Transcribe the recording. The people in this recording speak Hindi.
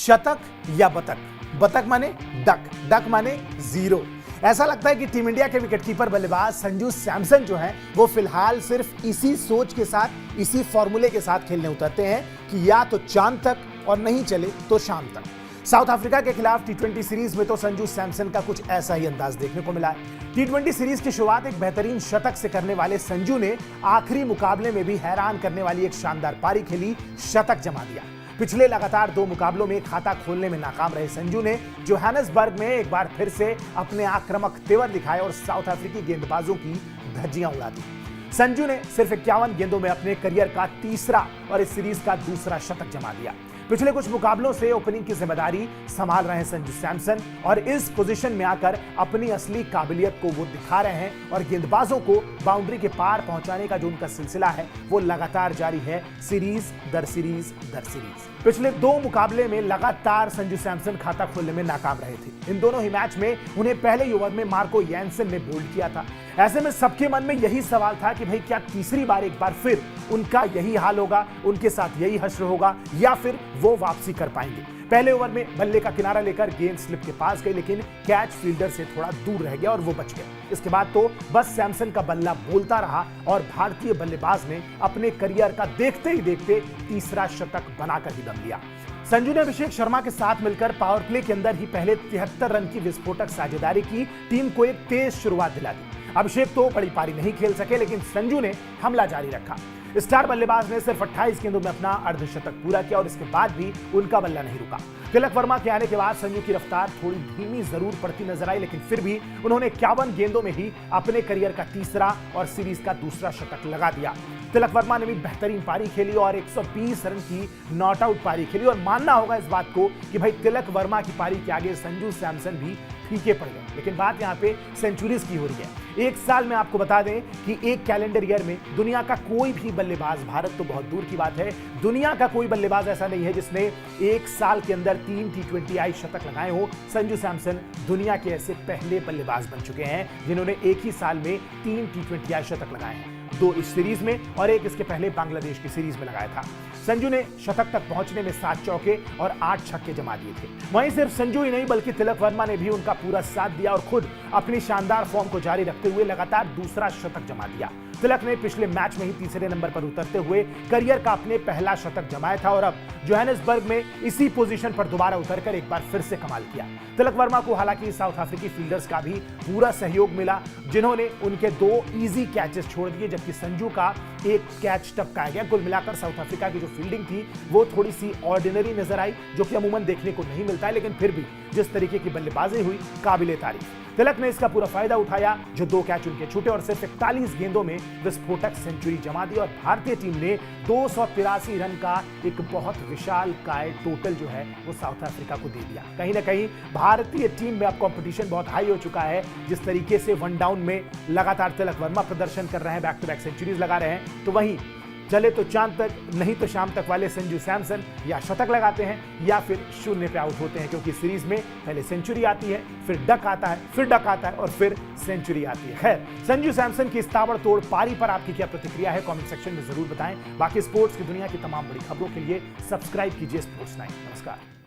शतक या बतख? बतख माने डक, डक माने जीरो। ऐसा लगता है कि टीम इंडिया के विकेटकीपर बल्लेबाज संजू सैमसन जो हैं वो फिलहाल सिर्फ इसी सोच के साथ, इसी फॉर्मूले के साथ खेलने उतरते हैं कि या तो चांद तक और नहीं चले तो शाम तक। साउथ अफ्रीका के खिलाफ टी20 सीरीज में तो संजू सैमसन का कुछ ऐसा ही अंदाज देखने को मिला है। टी20 सीरीज की शुरुआत एक बेहतरीन शतक से करने वाले संजू ने आखिरी मुकाबले में भी हैरान करने वाली एक शानदार पारी खेली, शतक जमा दिया। पिछले लगातार 2 मुकाबलों में खाता खोलने में नाकाम रहे संजू ने जोहानिसबर्ग में एक बार फिर से अपने आक्रामक तेवर दिखाए और साउथ अफ्रीकी गेंदबाजों की धज्जियां उड़ा दी। संजू ने सिर्फ 51 गेंदों में अपने करियर का तीसरा और इस सीरीज का दूसरा शतक जमा दिया। पिछले कुछ मुकाबलों से ओपनिंग की जिम्मेदारी संभाल रहे हैं संजू सैमसन और इस पोजीशन में आकर अपनी असली काबिलियत को वो दिखा रहे हैं और गेंदबाजों को बाउंड्री के पार पहुंचाने का जो उनका सिलसिला है वो लगातार जारी है, सीरीज दर सीरीज दर सीरीज। पिछले 2 मुकाबले में लगातार संजू सैमसन खाता खोलने में नाकाम रहे थे। इन दोनों ही मैच में उन्हें पहले ओवर में मार्को यानसेन ने बोल्ड किया था। ऐसे में सबके मन में यही सवाल था कि भाई क्या तीसरी बार एक बार फिर उनका यही हाल होगा, उनके साथ यही हश्र होगा या फिर वो वापसी कर पाएंगे। पहले ओवर में बल्ले का किनारा लेकर गेंद स्लिप के पास गई, लेकिन कैच फील्डर से थोड़ा दूर रह गया और वो बच गए। इसके बाद तो बस सैमसन का बल्ला बोलता रहा और भारतीय बल्लेबाज ने अपने करियर का देखते ही देखते तीसरा शतक बनाकर ही दम लिया। संजू ने अभिषेक शर्मा के साथ मिलकर पावर प्ले के अंदर ही पहले 73 रन की विस्फोटक साझेदारी की टीम को एक तेज शुरुआत दिला दी। अभिषेक तो बड़ी पारी नहीं खेल सके, लेकिन संजू ने हमला जारी रखा। स्टार बल्लेबाज ने सिर्फ 28 गेंदों में अपना अर्धशतक पूरा किया और इसके बाद भी उनका बल्ला नहीं रुका। तिलक वर्मा के आने के बाद संजू की रफ्तार थोड़ी धीमी जरूर पड़ती नजर आई, लेकिन फिर भी उन्होंने 51 गेंदों में ही अपने करियर का तीसरा और सीरीज का दूसरा शतक लगा दिया। तिलक वर्मा ने भी बेहतरीन पारी खेली और 120 रन की नॉट आउट पारी खेली और मानना होगा इस बात को कि भाई तिलक वर्मा की पारी के आगे संजू सैमसन भी फीके पड़ गए। लेकिन बात यहां पे सेंचुरीज की हो रही है। एक साल में आपको बता दें कि एक कैलेंडर ईयर में दुनिया का कोई भी बल्लेबाज, भारत तो बहुत दूर की बात है, दुनिया का कोई बल्लेबाज ऐसा नहीं है जिसने एक साल के अंदर 3 टी20 शतक लगाए हो। संजू सैमसन दुनिया के ऐसे पहले बल्लेबाज बन चुके हैं जिन्होंने एक ही साल में 3 टी20 शतक लगाए हैं। 2 इस सीरीज में और 1 इसके पहले बांग्लादेश की सीरीज में लगाया था। संजू ने शतक तक पहुंचने में 7 चौके और 8 छक्के जमा दिए थे। वहीं सिर्फ संजू ही नहीं बल्कि तिलक वर्मा ने भी उनका पूरा साथ दिया और खुद अपनी शानदार फॉर्म को जारी रखते हुए लगातार दूसरा शतक जमा दिया। तिलक ने पिछले मैच में ही तीसरे नंबर पर उतरते हुए करियर का अपने पहला शतक जमाया था और अब जोहानिसबर्ग में इसी पोजीशन पर दोबारा उतरकर एक बार फिर से कमाल किया। तिलक वर्मा को हालांकि साउथ अफ्रीकी फील्डर्स का भी पूरा सहयोग मिला, जिन्होंने उनके 2 इजी कैचेस छोड़ दिए, जबकि संजू का एक कैच टपकाया गया। कुल मिलाकर साउथ अफ्रीका की जो फील्डिंग थी वो थोड़ी सी ऑर्डिनरी नजर आई, जो कि अमूमन देखने को नहीं मिलता है, लेकिन फिर भी जिस तरीके की बल्लेबाजी हुई काबिले तारीफ। तिलक ने इसका पूरा फायदा उठाया, जो 2 कैच उनके छूटे और सिर्फ 41 गेंदों में विस्फोटक सेंचुरी जमा दी और भारतीय टीम ने 283 रन का एक बहुत विशाल काय टोटल जो है वो साउथ अफ्रीका को दे दिया। कहीं ना कहीं भारतीय टीम में अब कंपटीशन बहुत हाई हो चुका है। जिस तरीके से 1 डाउन में लगातार तिलक वर्मा प्रदर्शन कर रहे हैं, बैक टू बैक सेंचुरीज लगा रहे हैं, तो वहीं चले तो चांद तक नहीं तो शाम तक वाले संजू सैमसन या शतक लगाते हैं या फिर शून्य पे आउट होते हैं, क्योंकि सीरीज में पहले सेंचुरी आती है, फिर डक आता है, फिर डक आता है और फिर सेंचुरी आती है। खैर, संजू सैमसन की इस ताबड़तोड़ पारी पर आपकी क्या प्रतिक्रिया है, कमेंट सेक्शन में जरूर बताएं। बाकी स्पोर्ट्स की दुनिया की तमाम बड़ी खबरों के लिए सब्सक्राइब कीजिए स्पोर्ट्स 9। नमस्कार।